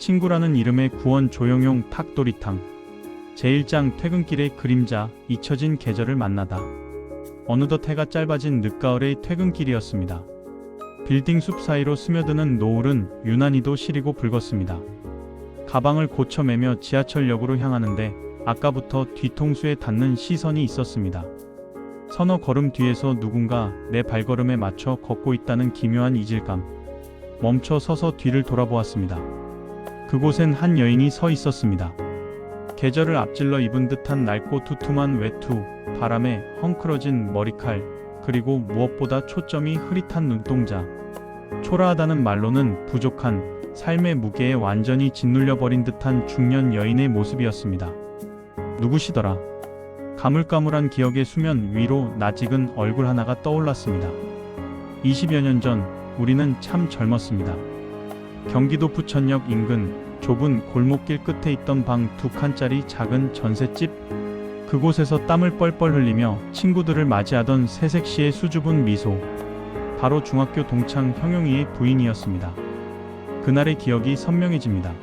친구라는 이름의 구원 조용용 탁도리탕. 제1장 퇴근길의 그림자. 잊혀진 계절을 만나다. 어느덧 해가 짧아진 늦가을의 퇴근길이었습니다. 빌딩 숲 사이로 스며드는 노을은 유난히도 시리고 붉었습니다. 가방을 고쳐매며 지하철역으로 향하는데 아까부터 뒤통수에 닿는 시선이 있었습니다. 서너 걸음 뒤에서 누군가 내 발걸음에 맞춰 걷고 있다는 기묘한 이질감. 멈춰 서서 뒤를 돌아보았습니다. 그곳엔 한 여인이 서 있었습니다. 계절을 앞질러 입은 듯한 낡고 두툼한 외투, 바람에 헝클어진 머리칼, 그리고 무엇보다 초점이 흐릿한 눈동자. 초라하다는 말로는 부족한 삶의 무게에 완전히 짓눌려버린 듯한 중년 여인의 모습이었습니다. 누구시더라? 가물가물한 기억의 수면 위로 낯익은 얼굴 하나가 떠올랐습니다. 20여 년 전 우리는 참 젊었습니다. 경기도 부천역 인근 좁은 골목길 끝에 있던 방 2칸짜리 작은 전셋집. 그곳에서 땀을 뻘뻘 흘리며 친구들을 맞이하던 새색시의 수줍은 미소. 바로 중학교 동창 형용이의 부인이었습니다. 그날의 기억이 선명해집니다.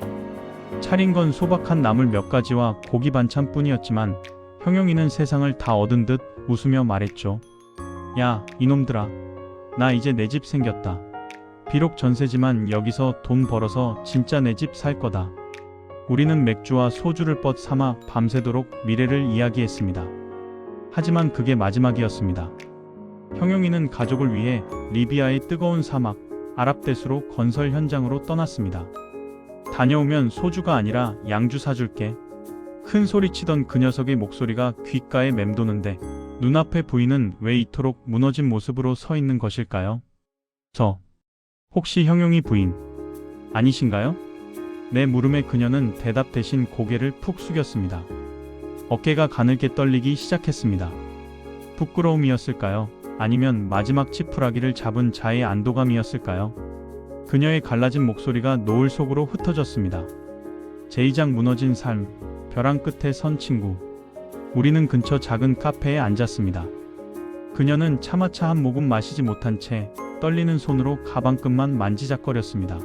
차린 건 소박한 나물 몇 가지와 고기 반찬뿐이었지만 형용이는 세상을 다 얻은 듯 웃으며 말했죠. 야, 이놈들아. 나 이제 내 집 생겼다. 비록 전세지만 여기서 돈 벌어서 진짜 내 집 살 거다. 우리는 맥주와 소주를 뻗 삼아 밤새도록 미래를 이야기했습니다. 하지만 그게 마지막이었습니다. 형용이는 가족을 위해 리비아의 뜨거운 사막, 아랍대수로 건설 현장으로 떠났습니다. 다녀오면 소주가 아니라 양주 사줄게. 큰 소리치던 그 녀석의 목소리가 귓가에 맴도는데 눈앞에 부인은 왜 이토록 무너진 모습으로 서 있는 것일까요? 혹시 형용이 부인 아니신가요? 내 물음에 그녀는 대답 대신 고개를 푹 숙였습니다. 어깨가 가늘게 떨리기 시작했습니다. 부끄러움이었을까요? 아니면 마지막 지푸라기를 잡은 자의 안도감이었을까요? 그녀의 갈라진 목소리가 노을 속으로 흩어졌습니다. 제2장 무너진 삶. 벼랑 끝에 선 친구. 우리는 근처 작은 카페에 앉았습니다. 그녀는 차마차 한 모금 마시지 못한 채 떨리는 손으로 가방끈만 만지작거렸습니다.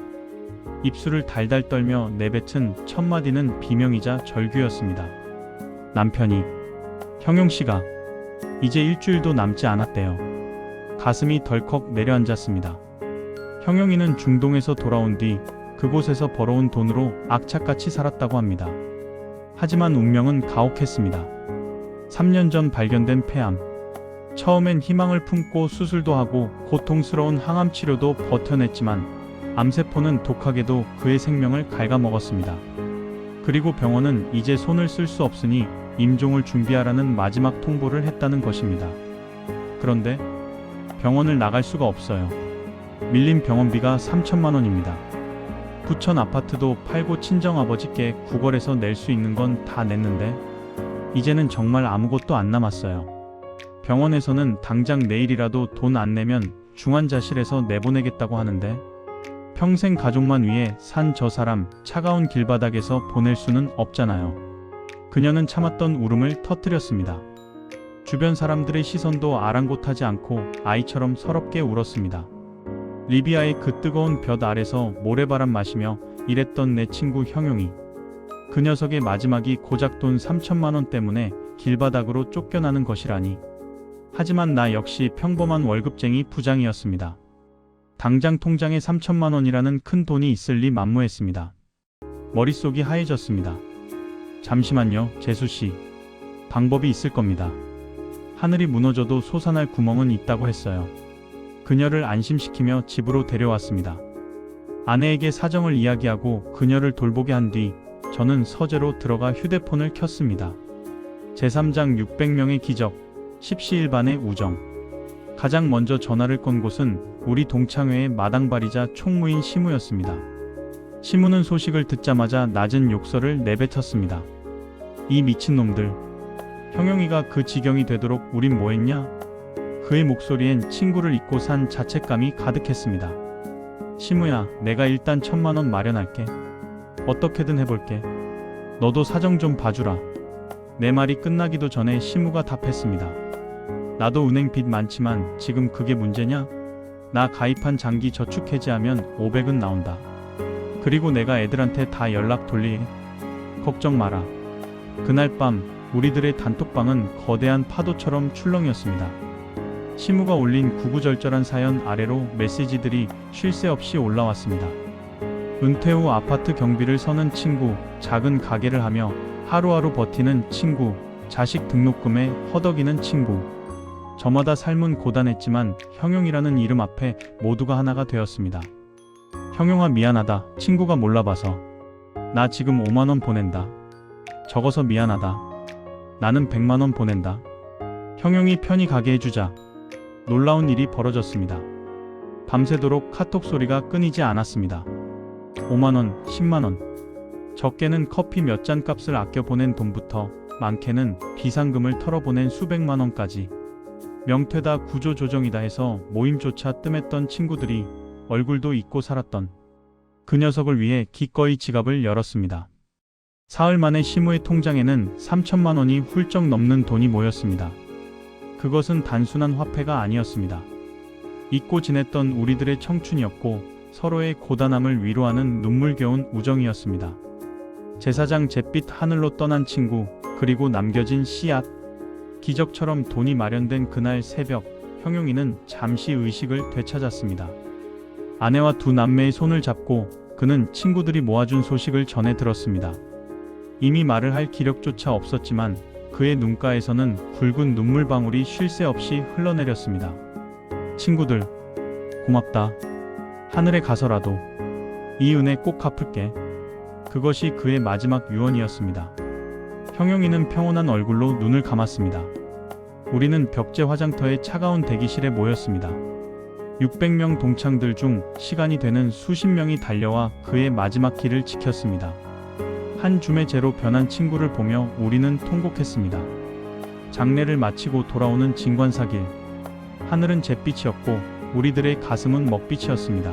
입술을 달달 떨며 내뱉은 첫 마디는 비명이자 절규였습니다. 남편이, 형용씨가 이제 일주일도 남지 않았대요. 가슴이 덜컥 내려앉았습니다. 형용이는 중동에서 돌아온 뒤 그곳에서 벌어온 돈으로 악착같이 살았다고 합니다. 하지만 운명은 가혹했습니다. 3년 전 발견된 폐암. 처음엔 희망을 품고 수술도 하고 고통스러운 항암 치료도 버텨냈지만 암세포는 독하게도 그의 생명을 갉아먹었습니다. 그리고 병원은 이제 손을 쓸 수 없으니 임종을 준비하라는 마지막 통보를 했다는 것입니다. 그런데 병원을 나갈 수가 없어요. 밀린 병원비가 3천만 원입니다. 부천 아파트도 팔고 친정아버지께 구걸해서 낼 수 있는 건 다 냈는데 이제는 정말 아무것도 안 남았어요. 병원에서는 당장 내일이라도 돈 안 내면 중환자실에서 내보내겠다고 하는데 평생 가족만 위해 산 저 사람 차가운 길바닥에서 보낼 수는 없잖아요. 그녀는 참았던 울음을 터뜨렸습니다. 주변 사람들의 시선도 아랑곳하지 않고 아이처럼 서럽게 울었습니다. 리비아의 그 뜨거운 볕 아래서 모래바람 마시며 일했던 내 친구 형용이. 그 녀석의 마지막이 고작 돈 3천만 원 때문에 길바닥으로 쫓겨나는 것이라니. 하지만 나 역시 평범한 월급쟁이 부장이었습니다. 당장 통장에 3천만 원이라는 큰 돈이 있을 리 만무했습니다. 머릿속이 하얘졌습니다. 잠시만요, 재수씨. 방법이 있을 겁니다. 하늘이 무너져도 솟아날 구멍은 있다고 했어요. 그녀를 안심시키며 집으로 데려왔습니다. 아내에게 사정을 이야기하고 그녀를 돌보게 한 뒤 저는 서재로 들어가 휴대폰을 켰습니다. 제3장 600명의 기적. 십시일반의 우정. 가장 먼저 전화를 건 곳은 우리 동창회의 마당발이자 총무인 시무였습니다. 시무는 소식을 듣자마자 낮은 욕설을 내뱉었습니다. 이 미친놈들. 형용이가 그 지경이 되도록 우린 뭐했냐? 그의 목소리엔 친구를 잊고 산 자책감이 가득했습니다. 시무야, 내가 일단 1,000만 원 마련할게. 어떻게든 해볼게. 너도 사정 좀 봐주라. 내 말이 끝나기도 전에 시무가 답했습니다. 나도 은행 빚 많지만 지금 그게 문제냐? 나 가입한 장기 저축 해지하면 500은 나온다. 그리고 내가 애들한테 다 연락 돌리. 걱정 마라. 그날 밤 우리들의 단톡방은 거대한 파도처럼 출렁이었습니다. 시무가 올린 구구절절한 사연 아래로 메시지들이 쉴 새 없이 올라왔습니다. 은퇴 후 아파트 경비를 서는 친구, 작은 가게를 하며 하루하루 버티는 친구, 자식 등록금에 허덕이는 친구. 저마다 삶은 고단했지만 형용이라는 이름 앞에 모두가 하나가 되었습니다. 형용아 미안하다. 친구가 몰라봐서. 나 지금 5만원 보낸다. 적어서 미안하다. 나는 100만원 보낸다. 형용이 편히 가게 해주자. 놀라운 일이 벌어졌습니다. 밤새도록 카톡 소리가 끊이지 않았습니다. 5만원, 10만원. 적게는 커피 몇 잔 값을 아껴 보낸 돈부터 많게는 비상금을 털어보낸 수백만원까지. 명퇴다 구조조정이다 해서 모임조차 뜸했던 친구들이 얼굴도 잊고 살았던 그 녀석을 위해 기꺼이 지갑을 열었습니다. 사흘 만에 시무의 통장에는 3천만 원이 훌쩍 넘는 돈이 모였습니다. 그것은 단순한 화폐가 아니었습니다. 잊고 지냈던 우리들의 청춘이었고 서로의 고단함을 위로하는 눈물겨운 우정이었습니다. 제사장 잿빛 하늘로 떠난 친구, 그리고 남겨진 씨앗. 기적처럼 돈이 마련된 그날 새벽, 형용이는 잠시 의식을 되찾았습니다. 아내와 두 남매의 손을 잡고 그는 친구들이 모아준 소식을 전해 들었습니다. 이미 말을 할 기력조차 없었지만 그의 눈가에서는 굵은 눈물방울이 쉴 새 없이 흘러내렸습니다. 친구들, 고맙다. 하늘에 가서라도 이 은혜 꼭 갚을게. 그것이 그의 마지막 유언이었습니다. 형용이는 평온한 얼굴로 눈을 감았습니다. 우리는 벽제 화장터의 차가운 대기실에 모였습니다. 600명 동창들 중 시간이 되는 수십 명이 달려와 그의 마지막 길을 지켰습니다. 한 줌의 재로 변한 친구를 보며 우리는 통곡했습니다. 장례를 마치고 돌아오는 진관사길. 하늘은 잿빛이었고 우리들의 가슴은 먹빛이었습니다.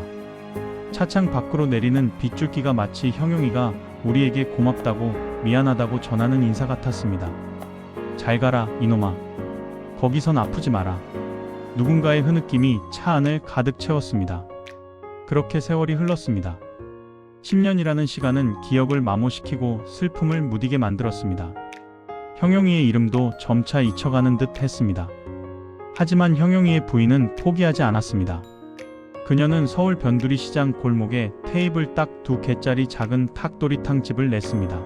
차창 밖으로 내리는 빗줄기가 마치 형용이가 우리에게 고맙다고 미안하다고 전하는 인사 같았습니다. 잘 가라 이놈아. 거기선 아프지 마라. 누군가의 흐느낌이 차 안을 가득 채웠습니다. 그렇게 세월이 흘렀습니다. 10년이라는 시간은 기억을 마모시키고 슬픔을 무디게 만들었습니다. 형용이의 이름도 점차 잊혀가는 듯 했습니다. 하지만 형용이의 부인은 포기하지 않았습니다. 그녀는 서울 변두리 시장 골목에 테이블 딱 2개짜리 작은 탁도리탕 집을 냈습니다.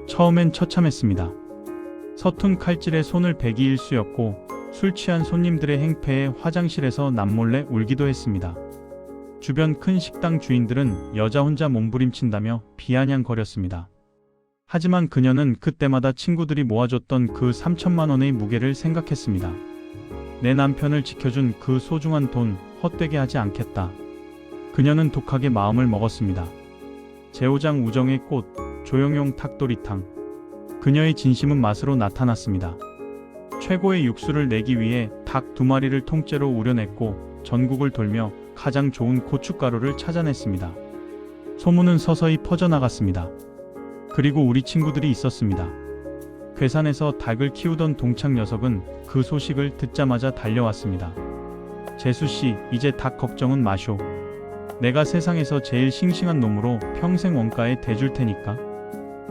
처음엔 처참했습니다. 서툰 칼질에 손을 베기 일쑤였고 술 취한 손님들의 행패에 화장실에서 남몰래 울기도 했습니다. 주변 큰 식당 주인들은 여자 혼자 몸부림친다며 비아냥거렸습니다. 하지만 그녀는 그때마다 친구들이 모아줬던 그 3천만 원의 무게를 생각했습니다. 내 남편을 지켜준 그 소중한 돈 헛되게 하지 않겠다. 그녀는 독하게 마음을 먹었습니다. 제오장 우정의 꽃, 조영용 탁도리탕. 그녀의 진심은 맛으로 나타났습니다. 최고의 육수를 내기 위해 닭 2마리를 통째로 우려냈고 전국을 돌며 가장 좋은 고춧가루를 찾아냈습니다. 소문은 서서히 퍼져나갔습니다. 그리고 우리 친구들이 있었습니다. 괴산에서 닭을 키우던 동창 녀석은 그 소식을 듣자마자 달려왔습니다. 재수씨, 이제 닭 걱정은 마쇼. 내가 세상에서 제일 싱싱한 놈으로 평생 원가에 대줄 테니까.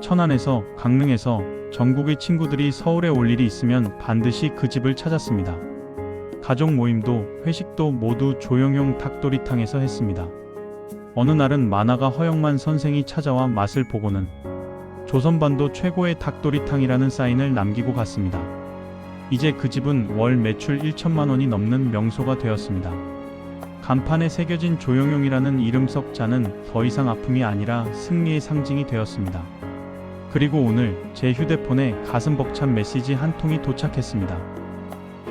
천안에서, 강릉에서 전국의 친구들이 서울에 올 일이 있으면 반드시 그 집을 찾았습니다. 가족 모임도 회식도 모두 조영용 닭도리탕에서 했습니다. 어느 날은 만화가 허영만 선생이 찾아와 맛을 보고는 조선반도 최고의 닭도리탕이라는 사인을 남기고 갔습니다. 이제 그 집은 월 매출 1천만 원이 넘는 명소가 되었습니다. 간판에 새겨진 조영용이라는 이름 석 자는 더 이상 아픔이 아니라 승리의 상징이 되었습니다. 그리고 오늘 제 휴대폰에 가슴 벅찬 메시지 한 통이 도착했습니다.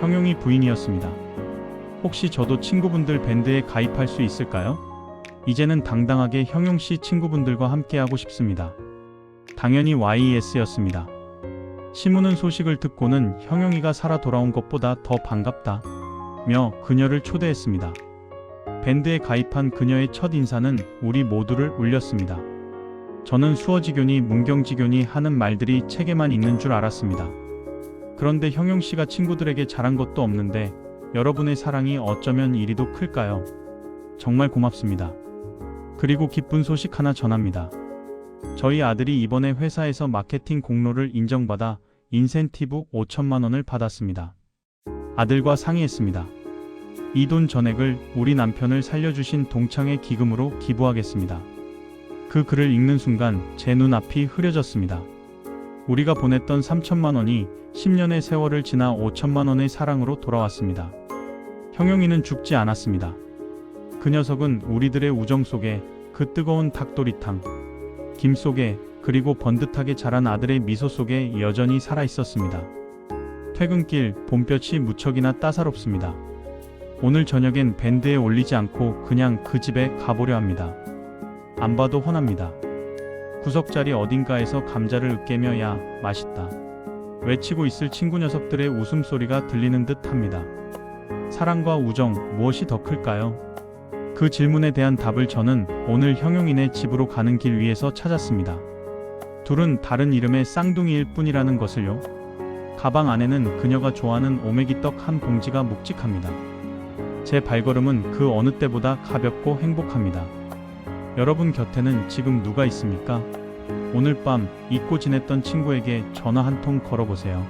형용이 부인이었습니다. 혹시 저도 친구분들 밴드에 가입할 수 있을까요? 이제는 당당하게 형용씨 친구분들과 함께하고 싶습니다. 당연히 YES였습니다. 시무는 소식을 듣고는 형용이가 살아 돌아온 것보다 더 반갑다 며 그녀를 초대했습니다. 밴드에 가입한 그녀의 첫 인사는 우리 모두를 울렸습니다. 저는 수어지교니 문경지교니 하는 말들이 책에만 있는 줄 알았습니다. 그런데 형용씨가 친구들에게 잘한 것도 없는데 여러분의 사랑이 어쩌면 이리도 클까요? 정말 고맙습니다. 그리고 기쁜 소식 하나 전합니다. 저희 아들이 이번에 회사에서 마케팅 공로를 인정받아 인센티브 5천만 원을 받았습니다. 아들과 상의했습니다. 이 돈 전액을 우리 남편을 살려주신 동창회 기금으로 기부하겠습니다. 그 글을 읽는 순간 제 눈앞이 흐려졌습니다. 우리가 보냈던 3천만 원이 10년의 세월을 지나 5천만 원의 사랑으로 돌아왔습니다. 형용이는 죽지 않았습니다. 그 녀석은 우리들의 우정 속에 그 뜨거운 닭도리탕, 김 속에 그리고 번듯하게 자란 아들의 미소 속에 여전히 살아 있었습니다. 퇴근길 봄볕이 무척이나 따사롭습니다. 오늘 저녁엔 밴드에 올리지 않고 그냥 그 집에 가보려 합니다. 안 봐도 훤합니다. 구석자리 어딘가에서 감자를 으깨며 야, 맛있다 외치고 있을 친구 녀석들의 웃음소리가 들리는 듯 합니다. 사랑과 우정, 무엇이 더 클까요? 그 질문에 대한 답을 저는 오늘 형용이네 집으로 가는 길 위에서 찾았습니다. 둘은 다른 이름의 쌍둥이일 뿐이라는 것을요. 가방 안에는 그녀가 좋아하는 오메기떡 한 봉지가 묵직합니다. 제 발걸음은 그 어느 때보다 가볍고 행복합니다. 여러분 곁에는 지금 누가 있습니까? 오늘 밤 잊고 지냈던 친구에게 전화 한 통 걸어보세요.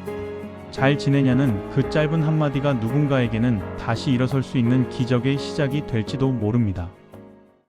잘 지내냐는 그 짧은 한마디가 누군가에게는 다시 일어설 수 있는 기적의 시작이 될지도 모릅니다.